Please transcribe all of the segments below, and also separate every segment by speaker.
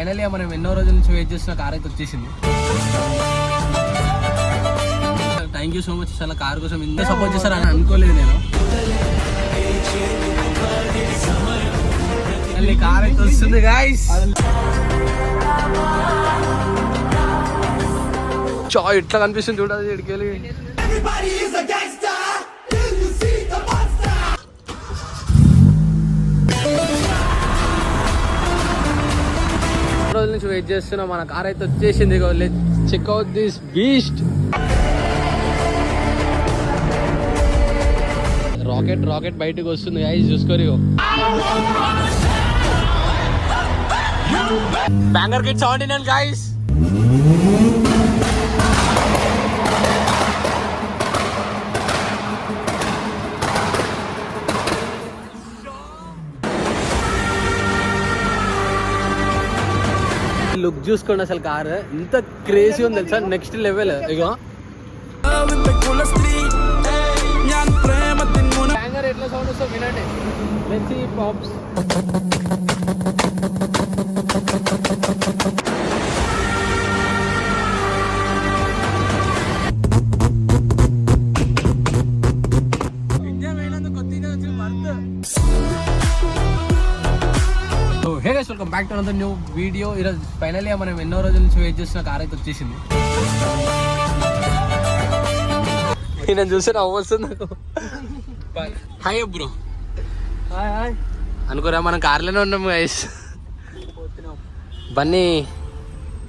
Speaker 1: Finally మనం ఎన్నో రోజుల నుంచి వెయిట్ చేస్తున్న కార్ అయితే వచ్చేసింది. Thank you so much. అసలు కార్ కోసం ఇంత సపోర్ట్ చేస్తారని అనుకోలేదు నేను. మళ్ళీ కార్ అయితే వస్తుంది గాయ్స్. చా ఎట్లా కనిపిస్తుంది చూడాలి ఇక్కడికి. రోజుల నుంచి వెయిట్ చేస్తున్నా. మన కార్ అయితే వచ్చేసింది. Check out this beast. Rocket బయటకు వస్తుంది గాయ్స్, చూసుకోరు. Banger kit 79 guys. లుక్ చూసుకోండి అసలు కార్ ఎంత క్రేజీ ఉంది తెలుసా, నెక్స్ట్ లెవెల్. ఇగో బ్యాంగర్ ఎట్లా సౌండ్ వస్తుందో వినండి. Let's see pops. Hey guys, welcome back to another new video. ఈరోజు ఫైనల్లీ మనం ఎన్నో రోజుల నుంచి వెయిట్ చేస్తున్న కార్ అయితే వచ్చేసింది. నేను చూస్తే నవ్వు వస్తుంది నాకు. Hi bro. హాయ్ అనుకోరా, మనం కార్లోనే ఉన్నాము guys. Bunny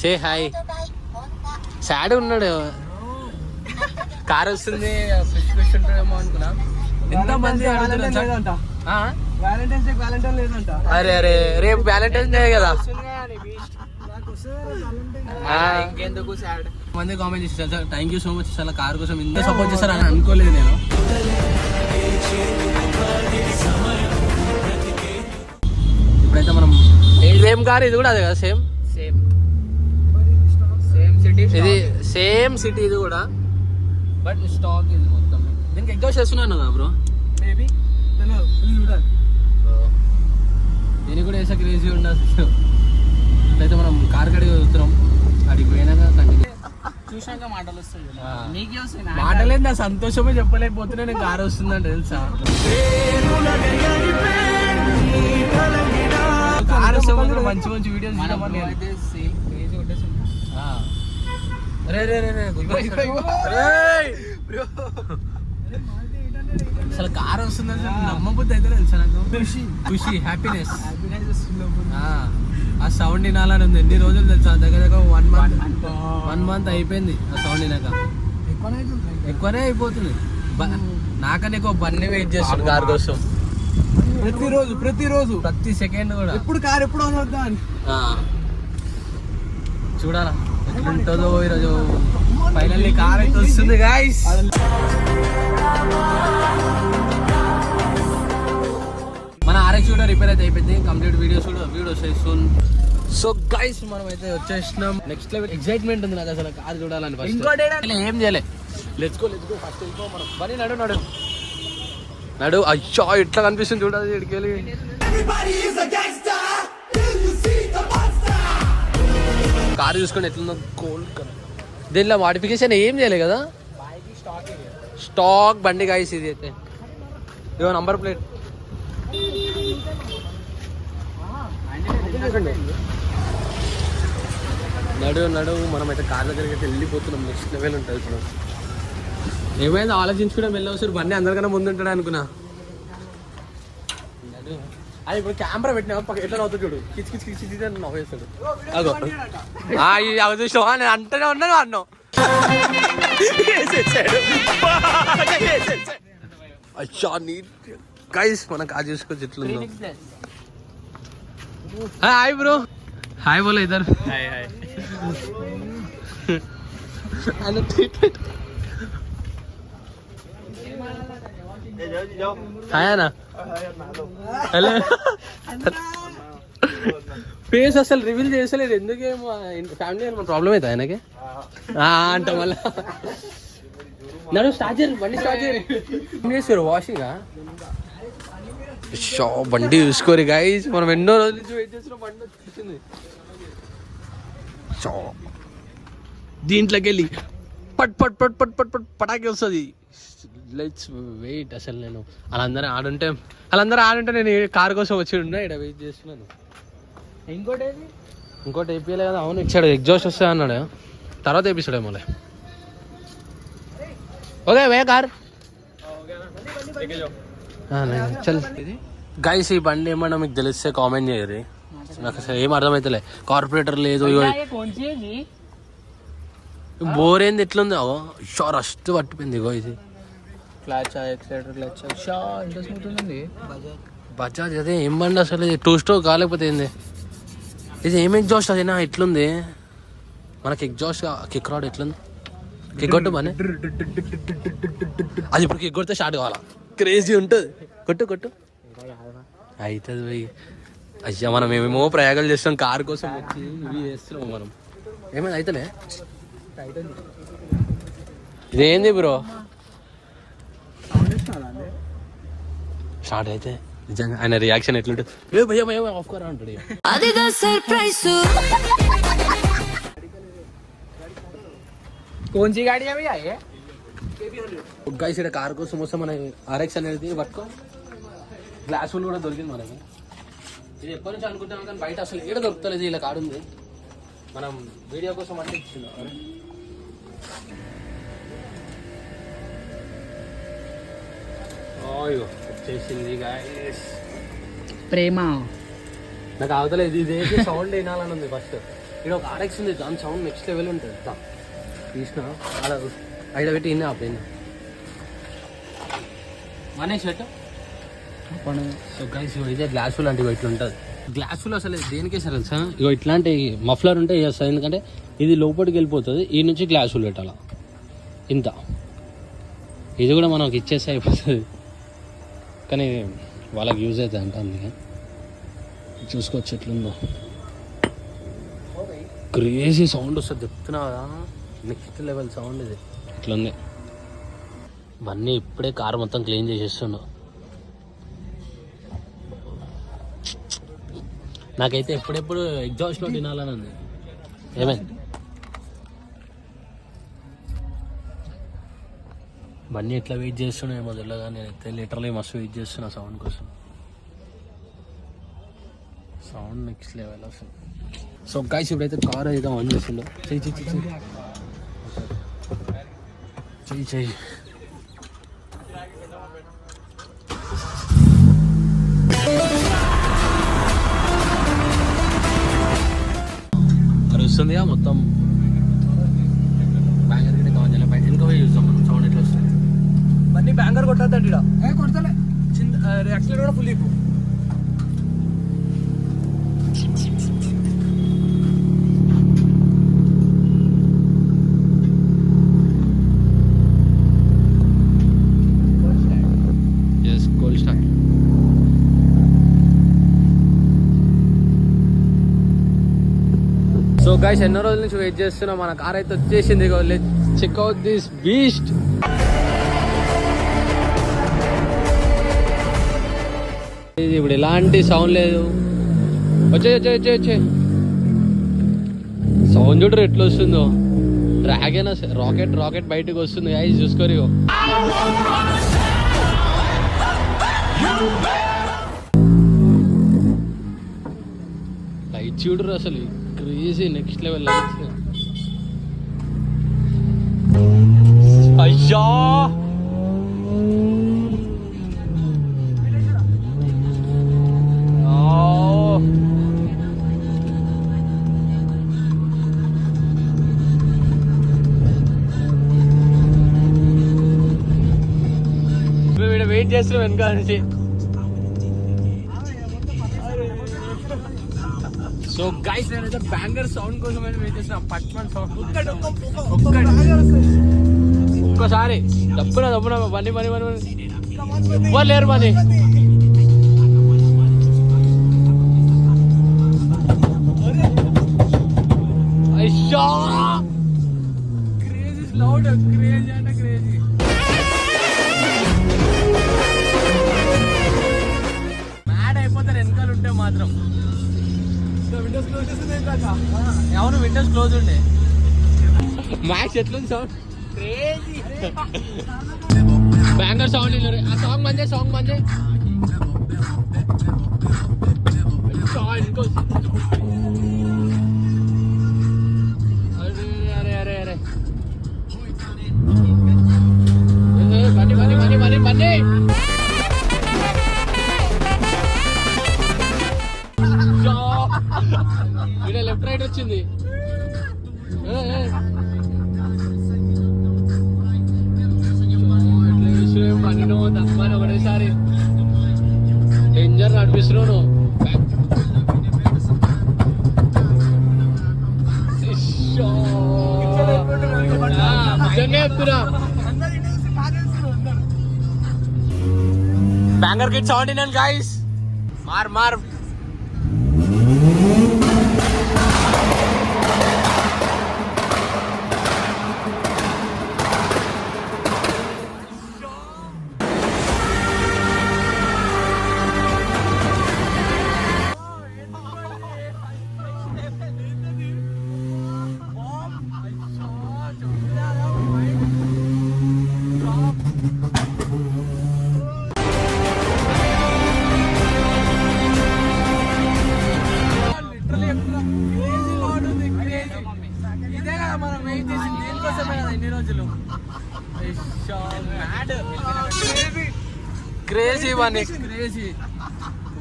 Speaker 1: say hi. Sad ఉన్నాడు. కార్ వస్తుంది ఫ్రెష్ ఉంటాడేమో అనుకున్నా. ఎంత మంది అడుగుతున్నా. అరే అరే రేపు వ్యాలంటైన్స్ డే కదా. ఇంకెందుకు మంది కామెంట్ చేస్తారు sir. Thank you so much. అసలు కార్ కోసం ఇంత సపోర్ట్ చేస్తారని అనుకోలేదు నేను. ఇప్పుడైతే మనం సేమ్ కార్, ఇది కూడా అదే కదా, సేమ్ సిటీ. ఇది సేమ్ సిటీ, ఇది కూడా. బట్ స్టాక్ ఇది మొత్తం. దీనికి ఎగ్జాస్ట్ చేస్తున్నాను కదా బ్రో. మేబీ దీనికి కూడా వేసా క్రేజీ ఉండదు. అయితే మనం కార్ కడిగి వస్తున్నాం. అడిగి పోయినాక కంటిన్యూ చూసాక మాటలు వస్తాయి. మాటలేదు, నా సంతోషమే చెప్పలేకపోతున్నా. నేను కార్ వస్తుందంటే తెలుసా. కార్ వస్తే మంచి మంచి వీడియోస్ అసలు కార్ వస్తుందని నమ్మబుద్ధి అయితే తెలుసా నాకు. ఖుషి హ్యాపీనెస్. ఆ సౌండ్ వినాలని ఉంది. ఎన్ని రోజులు తెలుసా, దగ్గర దగ్గర 1 మంత్ అయిపోయింది ఆ సౌండ్ వినాక. ఎక్కువనే అయిపోతుంది. నాకనే ఎక్కువ బన్నీ వెయిట్ చేస్తాను కార్ కోసం. ప్రతిరోజు ప్రతి సెకండ్ కూడా ఎప్పుడు కార్ ఎప్పుడు చూడాలా ఎట్లుంటుందో. ఈరోజు ఫైనల్లీ కార్ అయితే వస్తుంది గాయ్స్. మన ఆర్ఎక్స్ కూడా రిపేర్ అయితే అయిపోయింది. కంప్లీట్ వీడియోస్ వస్తాయి సూన్. సో గైస్ మనం అయితే వచ్చేసినాం. నెక్స్ట్ లెవెల్ ఎక్సైట్మెంట్ ఉంది నాకు అసలు కార్ చూడాలని. ఫస్ట్ ఏం చేయలే. లెట్స్ గో ఫస్ట్ వెళ్ళిపో మనం. బన్నీ నడు. అయ్యో ఎట్లా కనిపిస్తుంది చూడాలి ఇక్కడికి. కార్ చూసుకొని ఎట్లుందో కోల్డ్ కలర్. దీనిలో మోడిఫికేషన్ ఏం చేయలే కదా, స్టాక్ బండి గాయస్. ఇది అయితే ఇదో నంబర్ ప్లేట్. నడు మనం అయితే కార్ దగ్గరికి అయితే వెళ్ళిపోతున్నాం. నెక్స్ట్ లెవెల్ ఉంటుంది ఇప్పుడు. ఏమైనా ఆలోచించుకుంటే వెళ్ళవసరు. బండి అందరికన్నా ముందు ఉంటాడు అనుకున్నా. అది ఇప్పుడు కెమెరా పెట్టినా ఎట్లా నవ్వుతాడు చూడు. కిచి నవ్వేస్తాడు. అగో చూసావా, నేను అంటనే ఉన్నాను అన్నావు. అచ్చా నీట్ గైస్, మన కార్ చూసుకోవచ్చు ఎట్లుందో. Hi bro. హాయ్ బోలో ఇద్దరు. హాయ్ హాయ్ అన్న. హలో. ఫేస్ అసలు రివీల్ చేసలేదు. ఎందుకేమో ఫ్యామిలీ ఏమో ప్రాబ్లం అవుతుంది ఆయనకి అంట. మళ్ళా నడు స్టార్ట్ చేయరు, బండి స్టార్ట్ చేయరు. ఏం చేస్తారు వాషింగా? బండి చూసుకోరు గైస్. మనం ఎన్నో రోజుల నుంచి వెయిట్ చేస్తున్నాం. బండి వచ్చింది. దీంట్లోకి వెళ్ళి పట్ పట్ పట్ పట్ పట్ పట్ పటాకి వస్తుంది. Let's wait. అసలు నేను వాళ్ళందరూ ఆడుంటే నేను కార్ కోసం వచ్చి ఉన్నా ఇక్కడ వెయిట్ చేస్తున్నాను. ఇంకోటి వేపియలే కదా. అవును ఇచ్చాడు, ఎగ్జాస్ట్ వస్తా అన్నాడు, తర్వాత వేపిస్తాడేమో. ఓకే వే కార్ చల్. గైస్ ఈ బండి ఏమన్నా మీకు తెలిస్తే కామెంట్ చేయరు. నాకు అసలు ఏం అర్థమవుతలే. కార్పొరేటర్ లేదు, బోర్ ఏంది ఎట్లుంది. రస్ట్ పట్టిపోయింది. ఇగో ఇది బజాజ్. అదే ఏం బండి అసలు, ఇది 2 స్ట్రోక్ కాలేకపోతే ఏంది ఇది? ఏం ఎగ్జాస్ట్ అదేనా ఎట్లుంది? మనకి ఎగ్జాస్ట్ కిక్ రాడ్ ఎట్లుంది? కిక్ కొట్టు బానే, అది ఇప్పుడు కిక్ కొడితే స్టార్ట్ కావాలా? క్రేజీ ఉంటుంది. కొట్టు అవుతుంది పోయి. అయ్యా మనం ఏమేమో ప్రయోగాలు చేస్తాం కార్ కోసం వచ్చి, ఇవి చేస్తున్నాం మనం. ఏమైనా అయితేనే ఇదేంది బ్రో స్టార్ట్ అయితే నిజంగా ఆయన రియాక్షన్ ఎట్లుంటుంది? ఏ భయ్యా భయ్యా ఆఫ్ కరా అంటాడు.
Speaker 2: कौन सी गाड़ी है भैया ये?
Speaker 1: గైస్ ఇక్కడ కార్ కోసం వస్తే మన RX అనేది పట్టుకో. గ్లాస్ కూడా దొరికింది మనకి. ఇది ఎప్పటి నుంచి అనుకుంటాం కానీ బయట అసలు ఏడ దొరుకుతలేదు. ఇలా కాడు ఉంది, మనం వీడియో కోసం అంటే ఇచ్చింది. వచ్చేసింది గైస్
Speaker 2: ప్రేమ.
Speaker 1: నాకు అవతలేదు, ఇది సౌండ్ వినాలని ఉంది. ఫస్ట్ ఇక్కడ ఒక RX ఉంది, దాని సౌండ్ నెక్స్ట్ లెవెల్ ఉంటుంది. తీసిన అలా ఐడ పెట్టి ఇన్ని ఆపేంది మనే షర్ట్. సో గైస్ ఇదే గ్లాస్ లాంటివి ఇట్లా ఉంటుంది. గ్లాసులు అసలు దేనికే సరే తెలుసా? ఇగో ఇట్లాంటి మఫ్లర్ ఉంటే చేస్తుంది, ఎందుకంటే ఇది లోపలికి వెళ్ళిపోతుంది. ఈ నుంచి గ్లాసులు పెట్టాల ఇంత. ఇది కూడా మనకి ఇచ్చేస్తే అయిపోతుంది, కానీ వాళ్ళకి యూజ్ అవుతుంది అంట. అందుకే చూసుకోవచ్చు ఎట్లుందో. క్రేజీ సౌండ్ వస్తుంది చెప్తున్నా కదా, నెక్స్ట్ లెవెల్ సౌండ్ ఇది. ఇట్లుంది. ఇవన్నీ ఇప్పుడే కారు మొత్తం క్లీన్ చేసేస్తుండు. నాకైతే ఎప్పుడెప్పుడు ఎగ్జాస్ట్లో తినాలని ఉంది. ఏమైంది? ఇవన్నీ ఎట్లా వెయిట్ చేస్తున్నా ఏమో తెలియదు, నేనైతే లిటరలీ మస్తు వెయిట్ చేస్తున్నా సౌండ్ కోసం. సౌండ్ నెక్స్ట్ లెవెల్ అసలు. సో గైస్ ఇప్పుడైతే కార్ అయితే ఆన్ చేసిండు. చెయ్యి అరుస్తుందిగా మొత్తం. బ్యాంగర్ గిట్ట కావాలి బయట వెనుక పోయి చూస్తాం మనం సౌండ్ ఎట్లా వస్తుంది.
Speaker 2: బండి బ్యాంగర్ కొట్టద్దండి, కొడతలే. యాక్సిడెంట్ కూడా ఫుల్ ఇప్పు.
Speaker 1: సో గైస్ ఎన్నో రోజుల నుంచి వెయిట్ చేస్తున్నాం. మన కార్ అయితే వచ్చేసింది. Check out this beast. ఇది ఇప్పుడు ఎలాంటి సౌండ్ లేదు. వచ్చే సౌండ్ చూడరు ఎట్లా వస్తుందో. డ్రాగన్ రాకెట్ బయటకు వస్తుంది. గైస్ చూసుకోరు. లైట్ చూడరు అసలు క్రేజీ నెక్స్ట్ లెవెల్ లైట్స్. అయ్యా మేము వెయిట్ చేస్తున్నాం వెనక నుంచి. సో గైస్ నేనైతే బ్యాంగర్ సౌండ్ కోసం వెయిట్ చేసిన. పట్మన్ సౌండ్ ఒక్కసారి దప్పున మనీ ఎవ్వరు లేరు మనీ. అయ్యా క్రేజీ లౌడ్, క్రేజీ అంటే క్రేజీ. మ్యాడ్ అయిపోతారు వెనకాల ఉంటే మాత్రం.
Speaker 2: విండోస్ క్లోజ్ చేసింది
Speaker 1: అవును విండోస్ క్లోజ్ ఉండే మ్యాక్స్ ఎట్లుంది సౌండ్ బ్యాంగర్ సౌండ్ ఆ సాంగ్ మందే అరే అరే అరే అరే బండి ఇక్కడ లెఫ్ట్ రైట్ వచ్చింది బండి తక్కువ ఒకటేసారి డేంజర్ నడిపిస్తున్నావు నిజంగా చెప్తున్నా banger kit sound in guys మార్ క్రేజీ వన్ క్రేజీ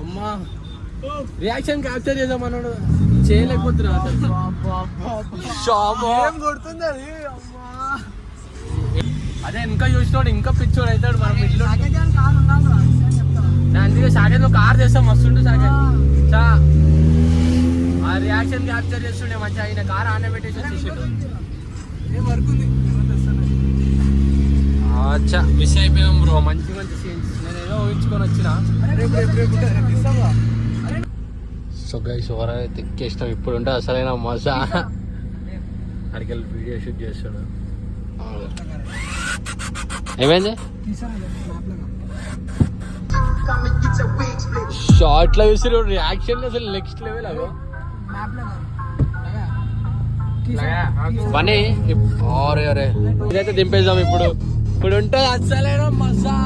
Speaker 1: అమ్మా రియాక్షన్ క్యాప్చర్ చేద్దాం అన్నాడు చేయలేకపోతున్నా
Speaker 2: కొడుతుంది అది
Speaker 1: అదే ఇంకా చూసినోడు ఇంకా పిచ్చోడు అవుతాడు మనం ఇంట్లో అందుకే సాకేత్ కార్ చేస్తాం మస్తుండు సాకేత్ చా ఆ రియాక్షన్ క్యాప్చర్ చేస్తుండే మంచిగా ఆయన కార్ ఆనే పెట్టేసి వచ్చేసిండు అచ్చా మిస్ అయిపోయాం బ్రో మంచి సీన్స్ నేను ఏదో ఊహించుకొని వచ్చిన సో గైస్ ఎవరైతే ఎక్కేసినాం ఇప్పుడు ఉంటే అసలైన మజా అడిగి వీడియో షూట్ చేస్తాడు ఏమైంది షార్ట్ లో చూసి రియాక్షన్ అసలు నెక్స్ట్ లెవెల్ అవి పని అరే ఇదైతే దింపేద్దాం ఇప్పుడు ఉంటుంది అసలైన మజా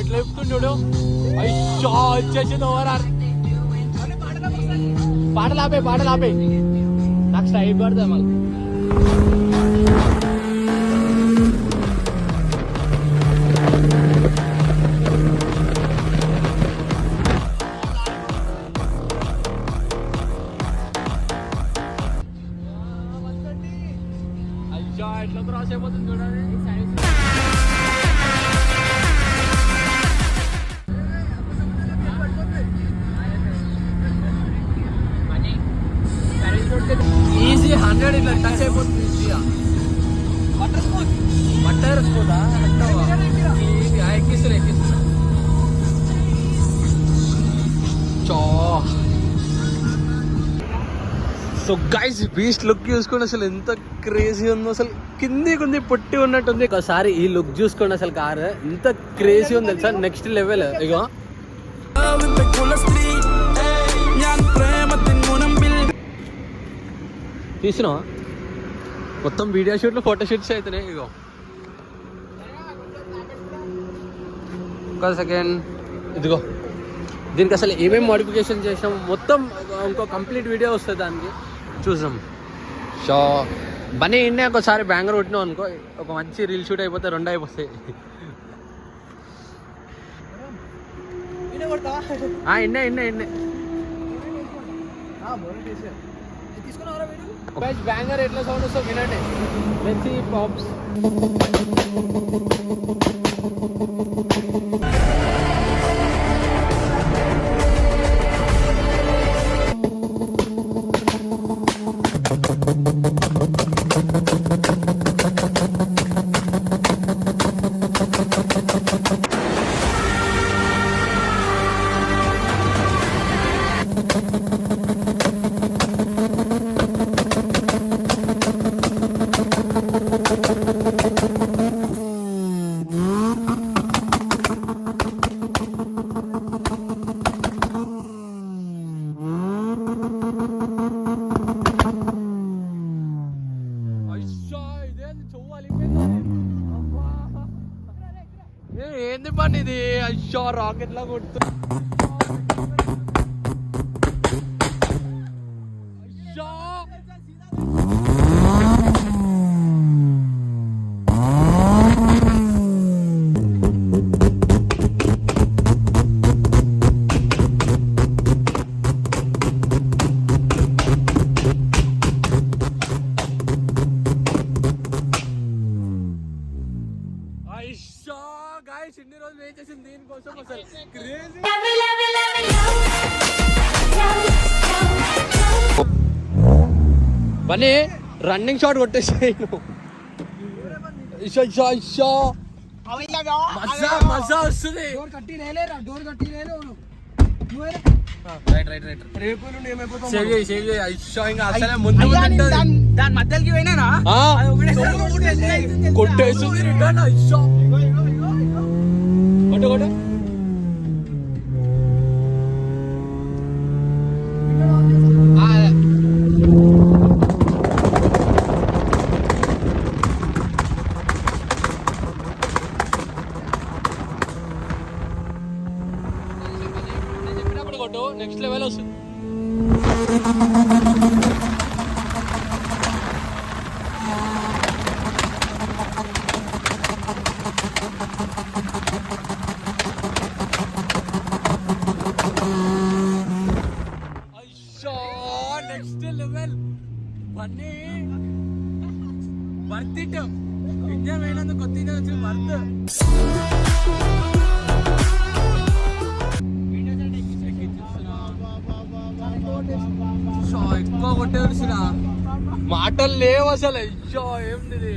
Speaker 1: ఇట్లా చెప్తుండు అయ్యో వచ్చేసింది ఓవర్ పాటలు ఆపే నాకు స్టైల్ పడుతుంది మళ్ళీ అయ్యో ఎట్లా క్రాస్ అయిపోతుంది చూడండి ఈజీ 100 ఇట్లా టచ్ అయిపోతుంది ఈజీగా బట్టర్ స్మూత్ ఎక్కిస్తున్నా సో గైస్ బీస్ట్ లుక్ చూసుకోండి అసలు ఎంత క్రేజీ ఉందో అసలు కిందికి ఉంది పొట్టి ఉన్నట్టుంది ఒకసారి ఈ లుక్ చూసుకోండి అసలు కారు ఎంత క్రేజీ ఉంది తెలుసా నెక్స్ట్ లెవెల్ ఇగో తీసినా మొత్తం వీడియో షూట్లు ఫోటో షూట్స్ అవుతున్నాయి ఇగో ఒక సెకండ్ ఇదిగో దీనికి అసలు ఏమేమి మోడిఫికేషన్ చేసినాం మొత్తం ఇంకో కంప్లీట్ వీడియో వస్తుంది దానికి చూసాం సో బన్నీ ఇన్నే ఒకసారి బ్యాంగర్ కొట్టినాం అనుకో ఒక మంచి రీల్ షూట్ అయిపోతే 2 అయిపోతాయి ఇన్నే బ్యాంగర్ ఎట్లా సౌండ్ వస్తుంది వినండి లెట్స్ సీ పాప్స్ ఏంది పని ఇది? అయ్యో రాకెట్ లా కొడుతు. గాయ్స్ ఇన్ని రోజులు వెయిట్ చేసింది దీనికోసం అసలు క్రేజీ. బన్నీ రన్నింగ్ షాట్ కొట్టేసాయి మజా వస్తుంది.
Speaker 2: దాని మధ్యలోకి పోయినా
Speaker 1: కొట్టేస్తుంది రిటర్న్. కొట్ట కొట్ట చెప్పినప్పుడు కొట్టు, నెక్స్ట్ లెవెల్ వస్తుంది. Next level Bunny worth it. Engine వేయనందుకు కొత్త ఇంజన్ వచ్చి వర్త్. ఎక్కువ కొట్టేసినా మాటలు లేవు అసలు. అయ్యో ఏంది ఇది?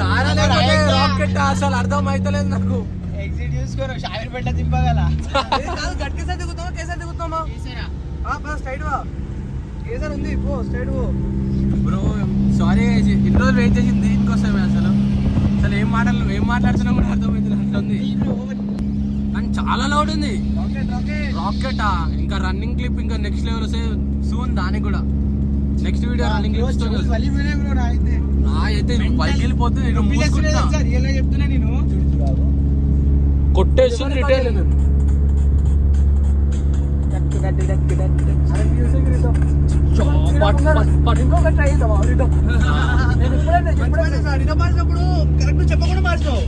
Speaker 1: కారా లేకపోతే రాకెట్ అసలు అర్థం అవుతలేదు నాకు.
Speaker 2: ఎగ్జిట్ చూసుకోరు షావిర్ పెట్ట దింపగల గట్టి సార్ దిగుతామా కేసర్ దిగుతామా? స్ట్రైట్ వా, కేసర్ ఉంది పో, స్ట్రైట్ పో
Speaker 1: బ్రో. సారీ ఇన్ని రోజులు వెయిట్ చేసింది దీనికోసమే. అసలు అసలు ఏం మాట్లాడుతున్నా కూడా అర్థమైంది అట్లుంది. కానీ చాలా లౌడ్ ఉంది. రాకెటా? ఇంకా రన్నింగ్ క్లిప్ ఇంకా నెక్స్ట్ లెవెల్ వస్తే సూన్. దానికి కూడా నెక్స్ట్ వీడియో రన్నింగ్ క్లిప్ అయితే పైకెళ్ళిపోతుంది.
Speaker 2: చెప్తున్నా నేను
Speaker 1: కొట్టేస్తుంది రిటైల్.
Speaker 2: కరెక్ట్ చెప్పకుండా మార్చావు.